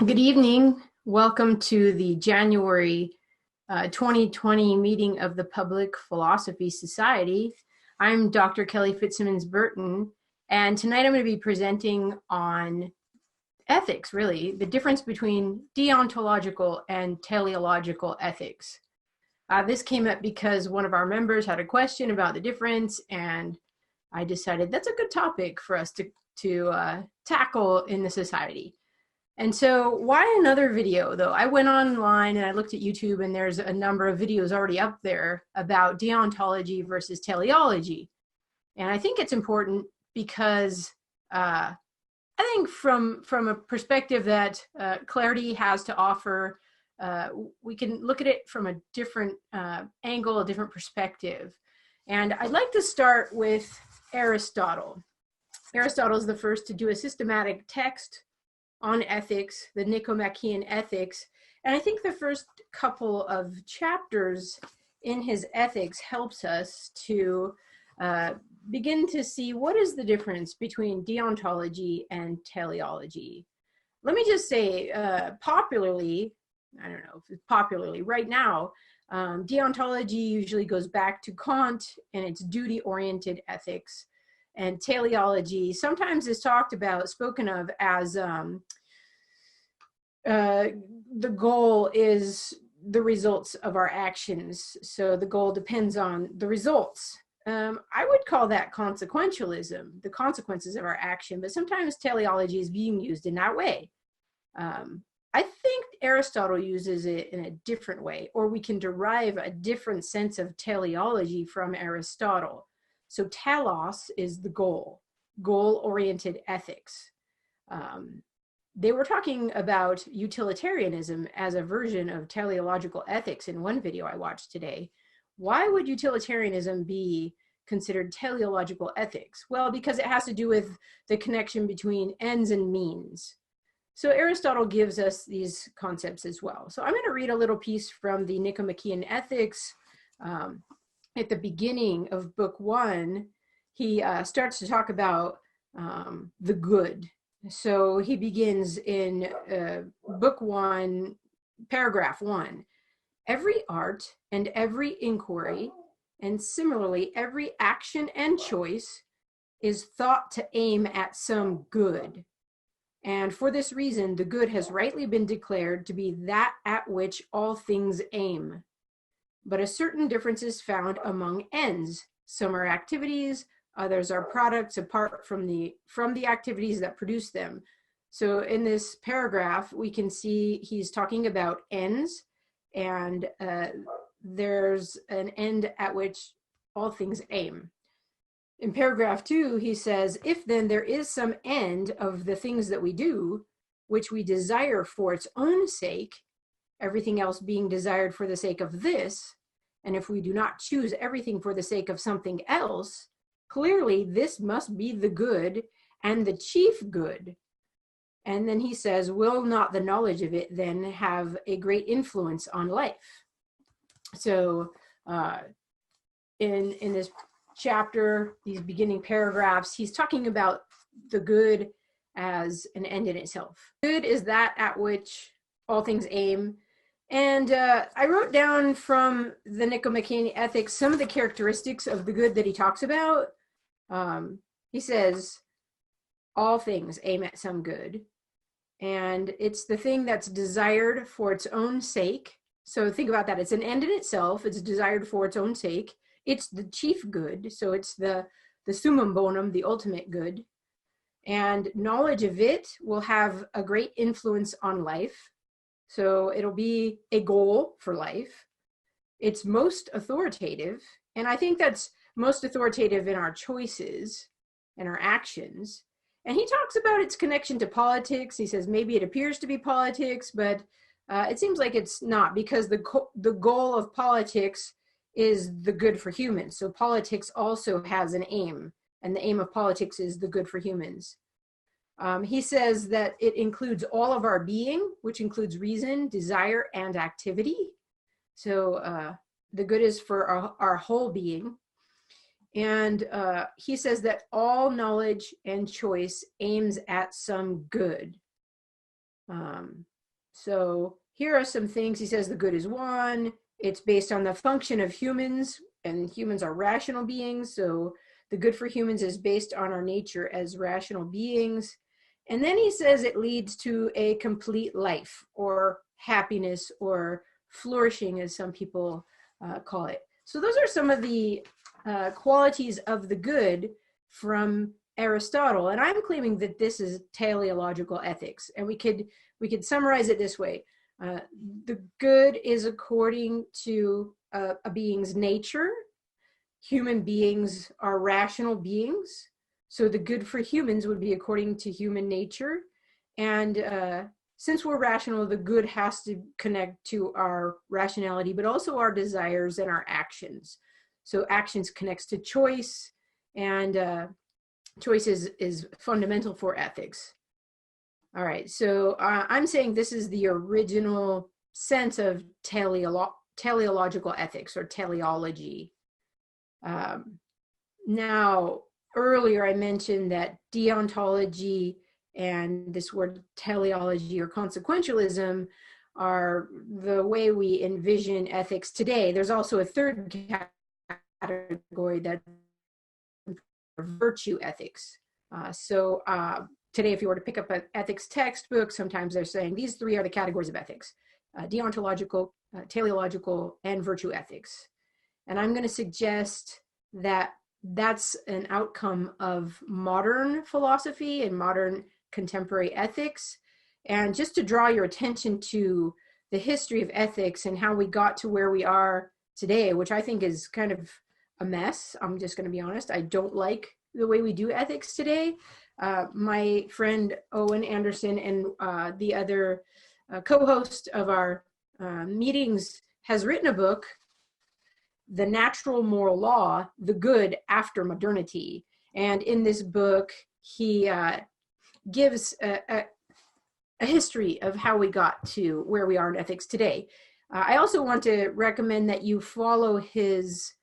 Good evening. Welcome to the January 2020 meeting of the Public Philosophy Society. I'm Dr. Kelly Fitzsimmons Burton, and tonight I'm going to be presenting on ethics, really, the difference between deontological and teleological ethics. This came up because one of our members had a question about the difference, and I decided that's a good topic for us to tackle in the society. And so why another video though? I went online and I looked at YouTube, and there's a number of videos already up there about deontology versus teleology. And I think it's important because I think from a perspective that Clarity has to offer, we can look at it from a different angle, a different perspective. And I'd like to start with Aristotle. Aristotle is the first to do a systematic text on ethics, the Nicomachean ethics. And I think the first couple of chapters in his ethics helps us to begin to see what is the difference between deontology and teleology. Let me just say, popularly, I don't know if it's popularly, right now, deontology usually goes back to Kant and its duty-oriented ethics. And teleology sometimes is spoken of as the goal is the results of our actions. So the goal depends on the results. I would call that consequentialism, the consequences of our action, but sometimes teleology is being used in that way. I think Aristotle uses it in a different way, or we can derive a different sense of teleology from Aristotle. So telos is the goal-oriented ethics. They were talking about utilitarianism as a version of teleological ethics in one video I watched today. Why would utilitarianism be considered teleological ethics? Well, because it has to do with the connection between ends and means. So Aristotle gives us these concepts as well. So I'm going to read a little piece from the Nicomachean Ethics. At the beginning of book 1, he starts to talk about the good. So he begins in book 1, paragraph 1. Every art and every inquiry, and similarly every action and choice, is thought to aim at some good. And for this reason, the good has rightly been declared to be that at which all things aim. But a certain difference is found among ends. Some are activities, others are products apart from the activities that produce them. So in this paragraph, we can see he's talking about ends, and there's an end at which all things aim. In paragraph 2, he says, if then there is some end of the things that we do, which we desire for its own sake, everything else being desired for the sake of this, and if we do not choose everything for the sake of something else, clearly this must be the good and the chief good. And then he says, will not the knowledge of it then have a great influence on life? So in this chapter, these beginning paragraphs, he's talking about the good as an end in itself. Good is that at which all things aim. And I wrote down from the Nicomachean Ethics some of the characteristics of the good that he talks about. He says, all things aim at some good. And it's the thing that's desired for its own sake. So think about that. It's an end in itself. It's desired for its own sake. It's the chief good. So it's the summum bonum, the ultimate good. And knowledge of it will have a great influence on life. So it'll be a goal for life. It's most authoritative. And I think that's most authoritative in our choices and our actions. And he talks about its connection to politics. He says maybe it appears to be politics, but it seems like it's not, because the goal of politics is the good for humans. So politics also has an aim, and the aim of politics is the good for humans. He says that it includes all of our being, which includes reason, desire, and activity. So the good is for our whole being. And he says that all knowledge and choice aims at some good. So here are some things. He says the good is one. It's based on the function of humans, and humans are rational beings. So the good for humans is based on our nature as rational beings. And then he says it leads to a complete life, or happiness, or flourishing, as some people call it. So those are some of the qualities of the good from Aristotle. And I'm claiming that this is teleological ethics. And we could summarize it this way. The good is according to a being's nature. Human beings are rational beings. So the good for humans would be according to human nature. And since we're rational, the good has to connect to our rationality, but also our desires and our actions. So actions connects to choice, and choice is fundamental for ethics. All right, so I'm saying this is the original sense of teleological ethics, or teleology. Now, earlier I mentioned that deontology and this word teleology or consequentialism are the way we envision ethics today. There's also a third category, that's virtue ethics. Today, if you were to pick up an ethics textbook, sometimes they're saying these three are the categories of ethics: deontological, teleological, and virtue ethics. And I'm going to suggest that that's an outcome of modern philosophy and modern contemporary ethics. And just to draw your attention to the history of ethics and how we got to where we are today, which I think is kind of a mess. I'm just going to be honest. I don't like the way we do ethics today. My friend Owen Anderson and the other co-host of our meetings has written a book, The Natural Moral Law, The Good After Modernity. And in this book, he gives a history of how we got to where we are in ethics today. I also want to recommend that you follow his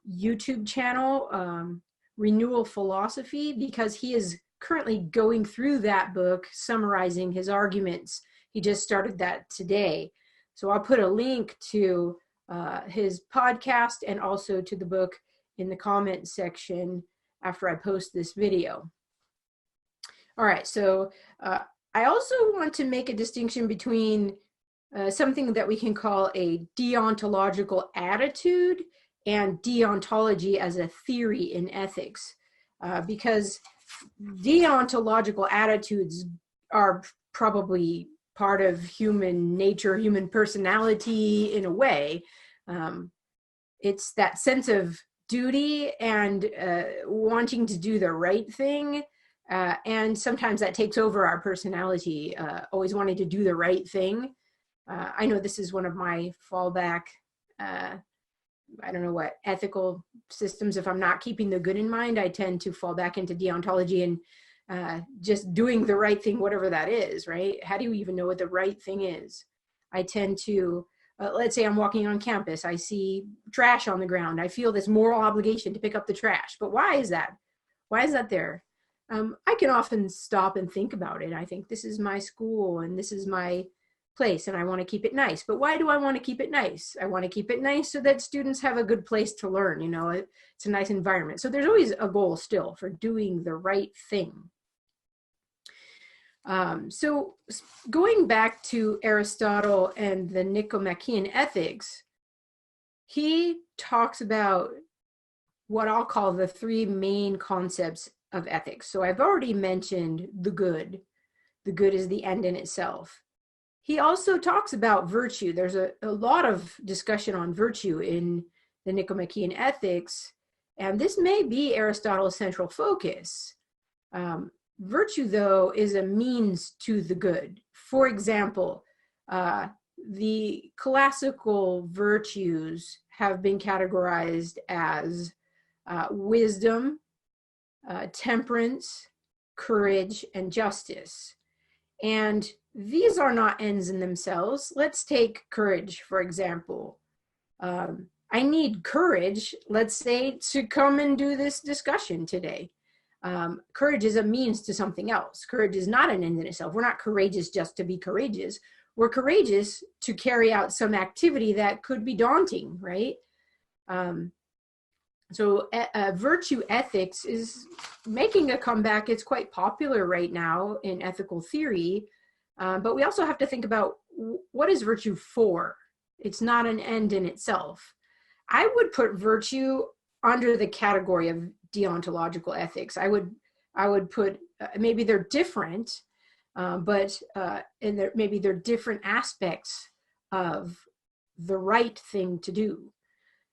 YouTube channel, Renewal Philosophy, because he is currently going through that book, summarizing his arguments. He just started that today. So I'll put a link to his podcast and also to the book in the comment section after I post this video. All right, so I also want to make a distinction between something that we can call a deontological attitude and deontology as a theory in ethics, because deontological attitudes are probably part of human nature, human personality in a way. It's that sense of duty and wanting to do the right thing. And sometimes that takes over our personality, always wanting to do the right thing. I know this is one of my fallback, I don't know what, ethical systems. If I'm not keeping the good in mind, I tend to fall back into deontology and just doing the right thing, whatever that is, right? How do you even know what the right thing is? I tend to, let's say I'm walking on campus, I see trash on the ground. I feel this moral obligation to pick up the trash. But why is that? Why is that there? I can often stop and think about it. I think this is my school and this is my place and I want to keep it nice. But why do I want to keep it nice? I want to keep it nice so that students have a good place to learn. You know, it's a nice environment. So there's always a goal still for doing the right thing. So going back to Aristotle and the Nicomachean ethics, he talks about what I'll call the three main concepts of ethics. So I've already mentioned the good. The good is the end in itself. He also talks about virtue. There's a lot of discussion on virtue in the Nicomachean ethics, and this may be Aristotle's central focus. Virtue, though, is a means to the good. For example, the classical virtues have been categorized as wisdom, temperance, courage, and justice. And these are not ends in themselves. Let's take courage, for example. I need courage, let's say, to come and do this discussion today. Courage is a means to something else. Courage is not an end in itself. We're not courageous just to be courageous. We're courageous to carry out some activity that could be daunting, right? So virtue ethics is making a comeback. It's quite popular right now in ethical theory, but we also have to think about what is virtue for? It's not an end in itself. I would put virtue under the category of deontological ethics. I would put, maybe they're different, but maybe they're different aspects of the right thing to do.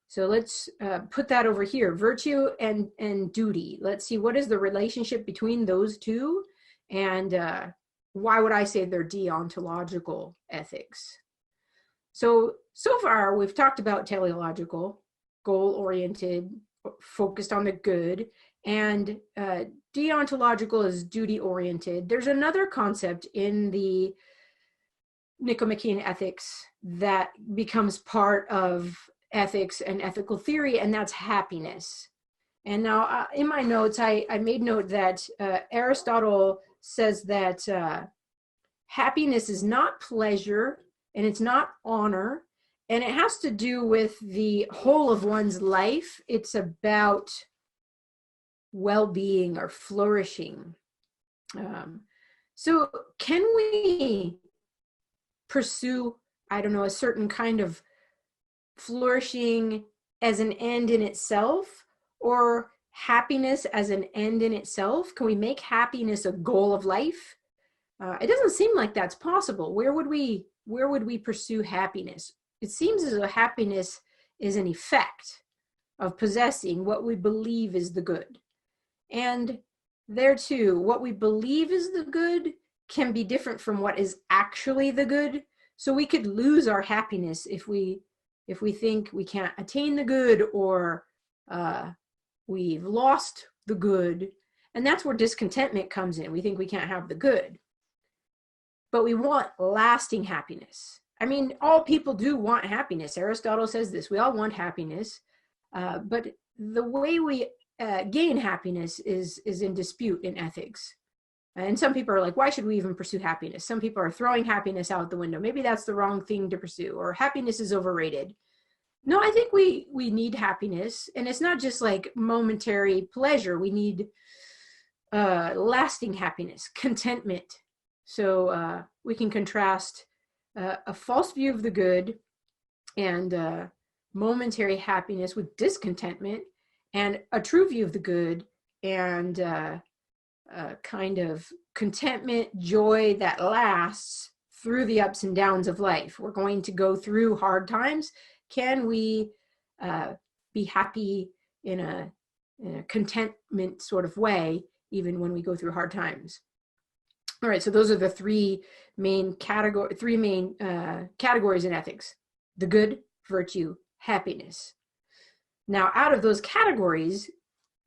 So let's put that over here, virtue and duty. Let's see, what is the relationship between those two, and why would I say they're deontological ethics? So far we've talked about teleological, goal-oriented, focused on the good, and deontological is duty-oriented. There's another concept in the Nicomachean ethics that becomes part of ethics and ethical theory, and that's happiness. And now in my notes, I made note that Aristotle says that happiness is not pleasure, and it's not honor, and it has to do with the whole of one's life. It's about well-being or flourishing. So can we pursue, I don't know, a certain kind of flourishing as an end in itself, or happiness as an end in itself? Can we make happiness a goal of life? It doesn't seem like that's possible. Where would we pursue happiness? It seems as though happiness is an effect of possessing what we believe is the good. And there too, what we believe is the good can be different from what is actually the good. So we could lose our happiness if we think we can't attain the good, or we've lost the good. And that's where discontentment comes in. We think we can't have the good. But we want lasting happiness. I mean, all people do want happiness. Aristotle says this. We all want happiness. But the way we gain happiness is in dispute in ethics. And some people are like, why should we even pursue happiness? Some people are throwing happiness out the window. Maybe that's the wrong thing to pursue, or happiness is overrated. No, I think we need happiness. And it's not just like momentary pleasure. We need lasting happiness, contentment. So we can contrast a false view of the good and momentary happiness with discontentment, and a true view of the good and kind of contentment, joy that lasts through the ups and downs of life. We're going to go through hard times. Can we be happy in a contentment sort of way, even when we go through hard times? All right, so those are the three main categories in ethics: the good, virtue, happiness. Now, out of those categories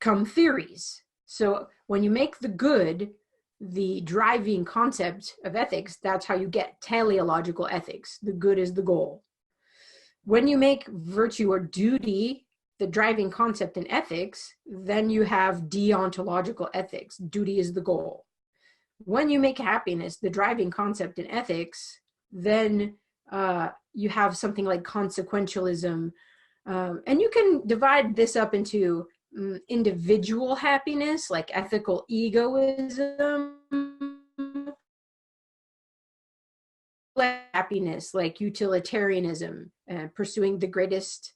come theories. So when you make the good the driving concept of ethics, that's how you get teleological ethics. The good is the goal. When you make virtue or duty the driving concept in ethics, then you have deontological ethics. Duty is the goal. When you make happiness the driving concept in ethics, then you have something like consequentialism. And you can divide this up into individual happiness, like ethical egoism, happiness, like utilitarianism, pursuing the greatest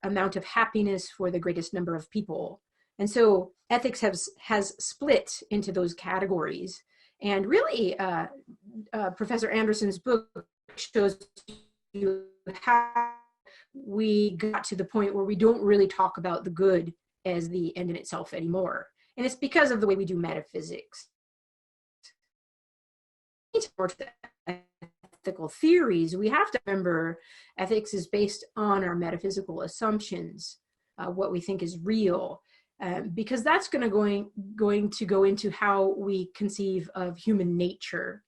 amount of happiness for the greatest number of people. And so ethics has split into those categories. And really, Professor Anderson's book shows you how we got to the point where we don't really talk about the good as the end in itself anymore. And it's because of the way we do metaphysics. More to the ethical theories, we have to remember ethics is based on our metaphysical assumptions, what we think is real, because that's going to go into how we conceive of human nature.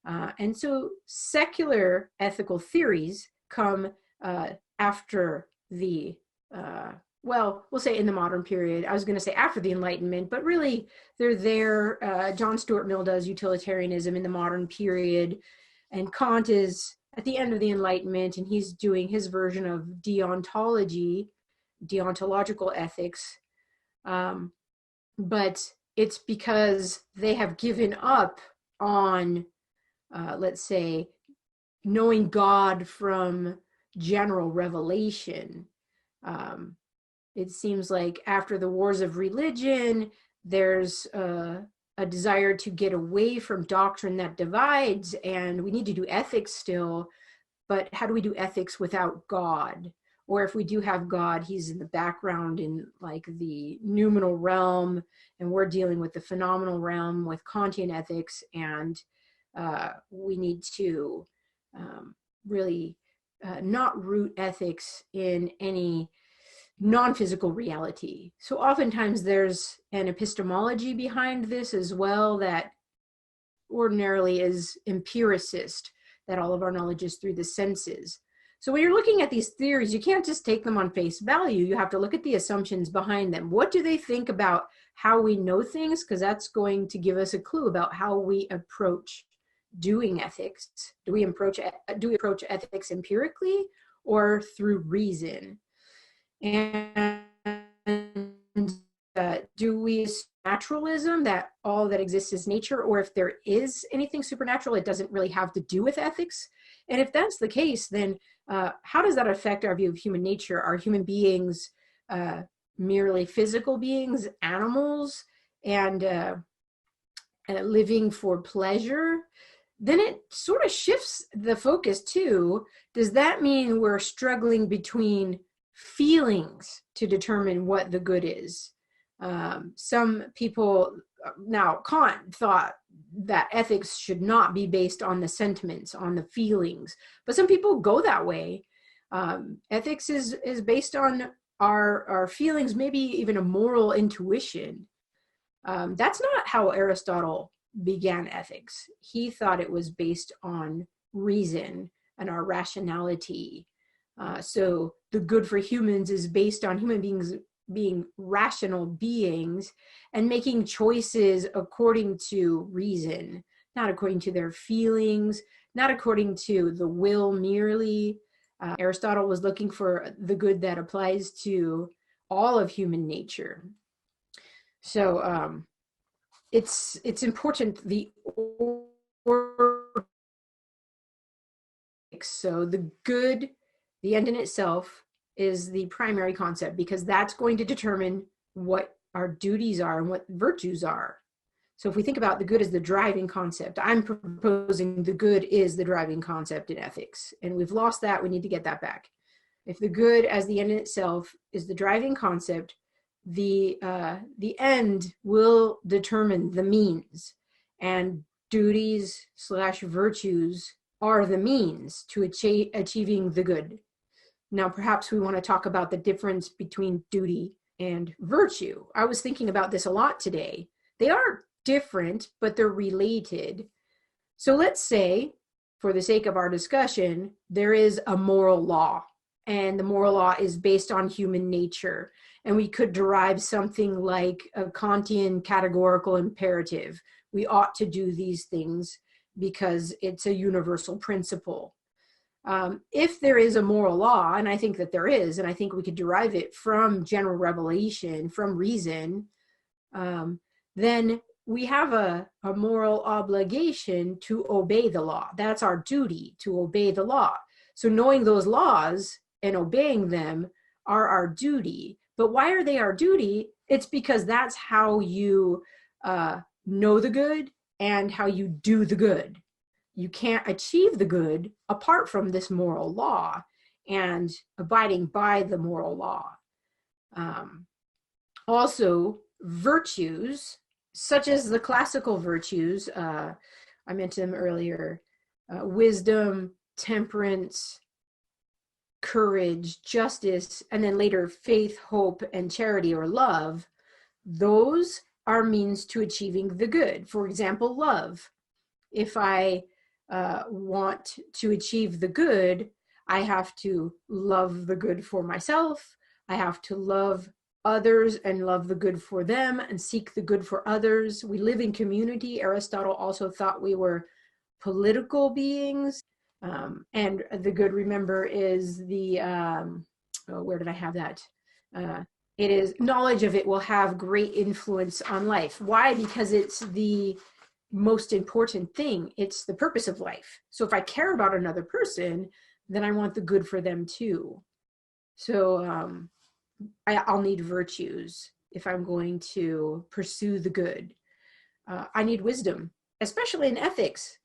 And so secular ethical theories come after the well, we'll say in the modern period. I was going to say after the Enlightenment, but really they're there. John Stuart Mill does utilitarianism in the modern period, and Kant is at the end of the Enlightenment, and he's doing his version of deontology, deontological ethics. But it's because they have given up on, let's say, knowing God from general revelation. It seems like after the wars of religion, there's a desire to get away from doctrine that divides, and we need to do ethics still, but how do we do ethics without God? Or if we do have God, he's in the background in like the noumenal realm, and we're dealing with the phenomenal realm with Kantian ethics, and we need to really not root ethics in any non-physical reality. So oftentimes there's an epistemology behind this as well that ordinarily is empiricist, that all of our knowledge is through the senses. So when you're looking at these theories, you can't just take them on face value. You have to look at the assumptions behind them. What do they think about how we know things? Because that's going to give us a clue about how we approach doing ethics. Do we approach ethics empirically or through reason? And do we assume naturalism, that all that exists is nature, or if there is anything supernatural, it doesn't really have to do with ethics? And if that's the case, then how does that affect our view of human nature? Are human beings merely physical beings, animals, and living for pleasure? Then it sort of shifts the focus too. Does that mean we're struggling between feelings to determine what the good is? Some people, now Kant thought that ethics should not be based on the sentiments, on the feelings, but some people go that way. Ethics is based on our feelings, maybe even a moral intuition. That's not how Aristotle began ethics. He thought it was based on reason and our rationality. So the good for humans is based on human beings being rational beings and making choices according to reason, not according to their feelings, not according to the will merely. Aristotle was looking for the good that applies to all of human nature. So it's important, the order. So the good, the end in itself, is the primary concept, because that's going to determine what our duties are and what virtues are. So if we think about the good as the driving concept, I'm proposing the good is the driving concept in ethics, and we've lost that. We need to get that back. If the good as the end in itself is the driving concept, the end will determine the means, and duties / virtues are the means to achieving the good. Now, perhaps we want to talk about the difference between duty and virtue. I was thinking about this a lot today. They are different, but they're related. So let's say, for the sake of our discussion, there is a moral law, and the moral law is based on human nature. And we could derive something like a Kantian categorical imperative. We ought to do these things because it's a universal principle. If there is a moral law, and I think that there is, and I think we could derive it from general revelation, from reason, then we have a moral obligation to obey the law. That's our duty, to obey the law. So knowing those laws and obeying them are our duty. But why are they our duty? It's because that's how you know the good and how you do the good. You can't achieve the good apart from this moral law and abiding by the moral law. Also, virtues, such as the classical virtues, I mentioned them earlier, wisdom, temperance, courage, justice, and then later faith, hope, and charity or love, those are means to achieving the good. For example, love. If I want to achieve the good, I have to love the good for myself. I have to love others and love the good for them and seek the good for others. We live in community. Aristotle also thought we were political beings. And the good, remember, is the, oh, where did I have that? It is knowledge of it will have great influence on life. Why? Because it's the most important thing. It's the purpose of life. So if I care about another person, then I want the good for them too. So I'll need virtues if I'm going to pursue the good. I need wisdom, especially in ethics.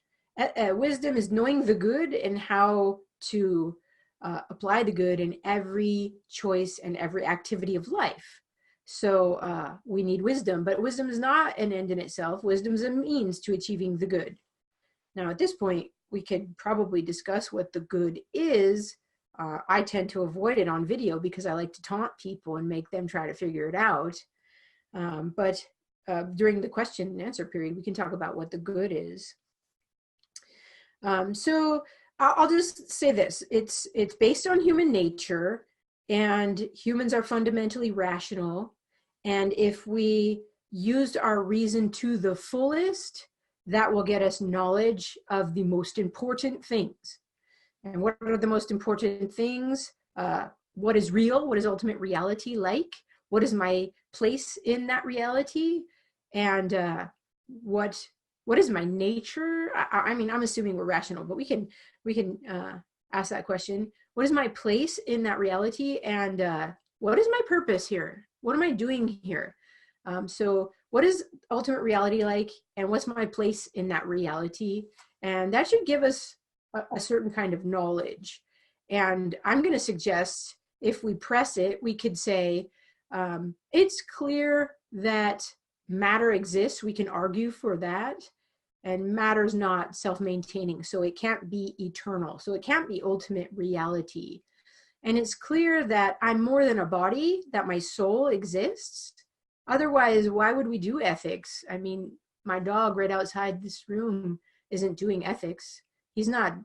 Wisdom is knowing the good and how to apply the good in every choice and every activity of life. So we need wisdom, but wisdom is not an end in itself. Wisdom is a means to achieving the good. Now, at this point, we could probably discuss what the good is. I tend to avoid it on video because I like to taunt people and make them try to figure it out. But during the question and answer period, we can talk about what the good is. So I'll just say this. It's based on human nature, and humans are fundamentally rational. And if we used our reason to the fullest, that will get us knowledge of the most important things. And what are the most important things? What is real? What is ultimate reality like? What is my place in that reality? And what is my nature? I mean, I'm assuming we're rational, but we can ask that question. What is my place in that reality? And what is my purpose here? What am I doing here? So what is ultimate reality like? And what's my place in that reality? And that should give us a certain kind of knowledge. And I'm going to suggest, if we press it, we could say, it's clear that matter exists. We can argue for that. And matter's not self-maintaining, so it can't be eternal. So it can't be ultimate reality. And it's clear that I'm more than a body, that my soul exists. Otherwise, why would we do ethics? I mean, my dog right outside this room isn't doing ethics. He's not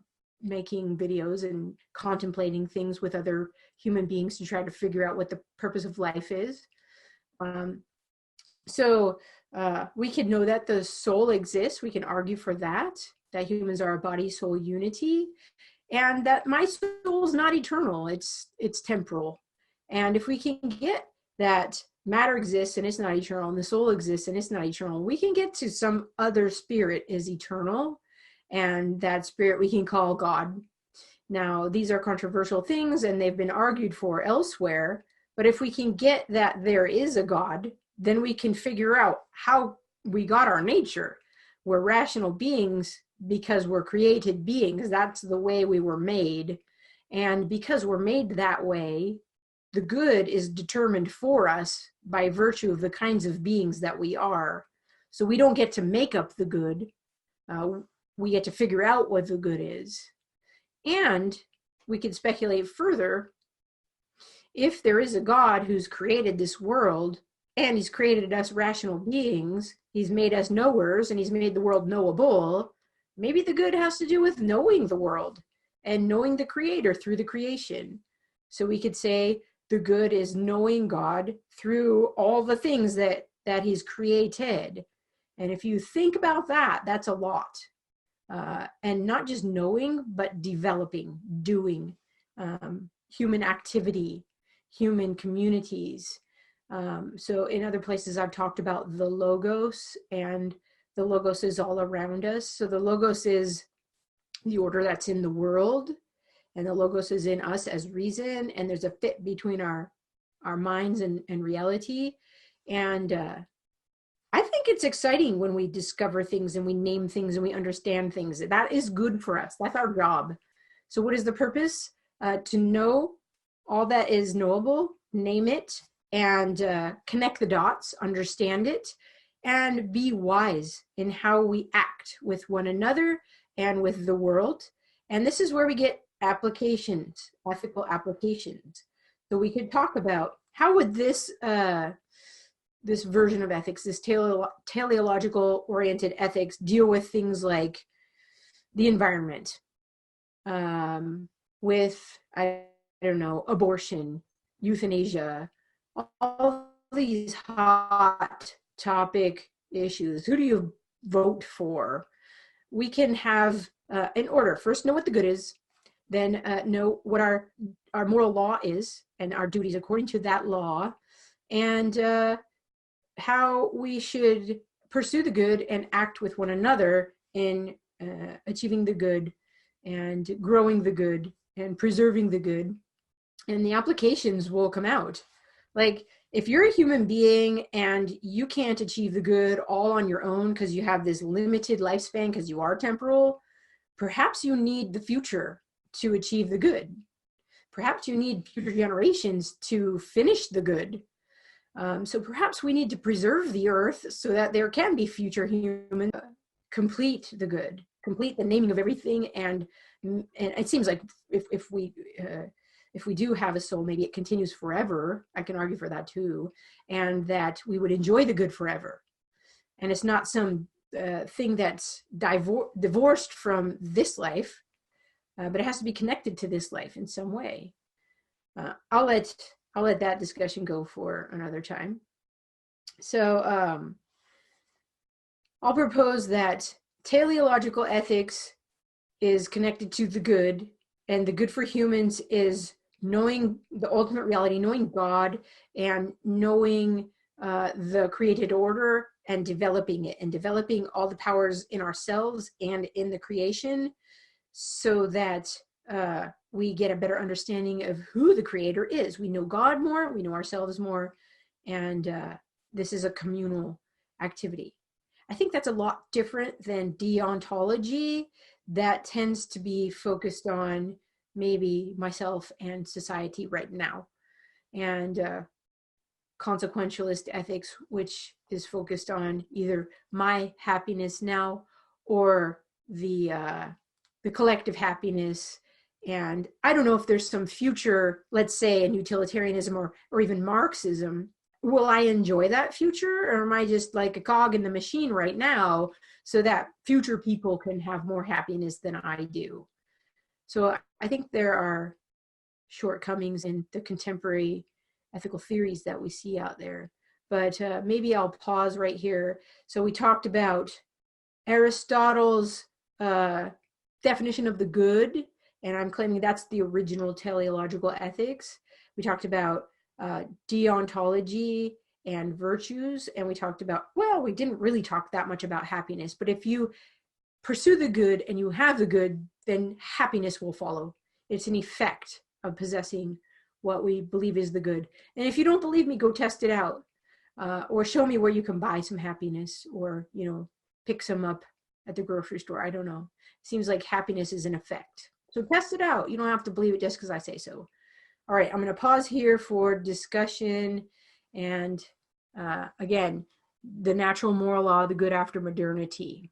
making videos and contemplating things with other human beings to try to figure out what the purpose of life is. So we can know that the soul exists. We can argue for that humans are a body-soul unity, and that my soul is not eternal. It's temporal. And if we can get that matter exists and it's not eternal, and the soul exists and it's not eternal, we can get to some other spirit is eternal, and that spirit we can call God. Now, these are controversial things and they've been argued for elsewhere, but if we can get that there is a God, then we can figure out how we got our nature. We're rational beings because we're created beings. That's the way we were made. And because we're made that way, the good is determined for us by virtue of the kinds of beings that we are. So we don't get to make up the good. We get to figure out what the good is. And we can speculate further. If there is a God who's created this world, and he's created us rational beings, he's made us knowers, and he's made the world knowable, maybe the good has to do with knowing the world and knowing the creator through the creation. So we could say the good is knowing God through all the things that he's created. And if you think about that, that's a lot. And not just knowing, but developing, doing, human activity, human communities. So in other places I've talked about the logos, and the logos is all around us. So the logos is the order that's in the world, and the logos is in us as reason, and there's a fit between our minds and reality. And I think it's exciting when we discover things and we name things and we understand things. That is good for us. That's our job. So what is the purpose? To know all that is knowable, name it, and connect the dots, understand it, and be wise in how we act with one another and with the world. And this is where we get applications, ethical applications. So we could talk about how would this this version of ethics, this teleological oriented ethics, deal with things like the environment, with, I don't know, abortion, euthanasia, all these hot topic issues. Who do you vote for? We can have, in order, first know what the good is, then know what our moral law is and our duties according to that law, and how we should pursue the good and act with one another in achieving the good and growing the good and preserving the good. And the applications will come out. Like, if you're a human being and you can't achieve the good all on your own because you have this limited lifespan because you are temporal, perhaps you need the future to achieve the good. Perhaps you need future generations to finish the good. So perhaps we need to preserve the earth so that there can be future humans complete the good, complete the naming of everything. And it seems like if we do have a soul, maybe it continues forever. I can argue for that too. And that we would enjoy the good forever. And it's not some thing that's divorced from this life, but it has to be connected to this life in some way. I'll let that discussion go for another time. So I'll propose that teleological ethics is connected to the good, and the good for humans is knowing the ultimate reality, knowing God, and knowing the created order and developing it, and developing all the powers in ourselves and in the creation, so that we get a better understanding of who the creator is. We know God more, we know ourselves more, and this is a communal activity. I think that's a lot different than deontology that tends to be focused on maybe myself and society right now, and consequentialist ethics, which is focused on either my happiness now or the collective happiness. And I don't know if there's some future, let's say in utilitarianism or even Marxism, will I enjoy that future, or am I just like a cog in the machine right now so that future people can have more happiness than I do? So I think there are shortcomings in the contemporary ethical theories that we see out there. But maybe I'll pause right here. So we talked about Aristotle's definition of the good, and I'm claiming that's the original teleological ethics. We talked about deontology and virtues, and we talked about, well, we didn't really talk that much about happiness, but if you pursue the good and you have the good, then happiness will follow. It's an effect of possessing what we believe is the good. And if you don't believe me, go test it out, or show me where you can buy some happiness, or pick some up at the grocery store. I don't know. It seems like happiness is an effect. So test it out. You don't have to believe it just because I say so. All right, I'm going to pause here for discussion. And again, the natural moral law, the good after modernity.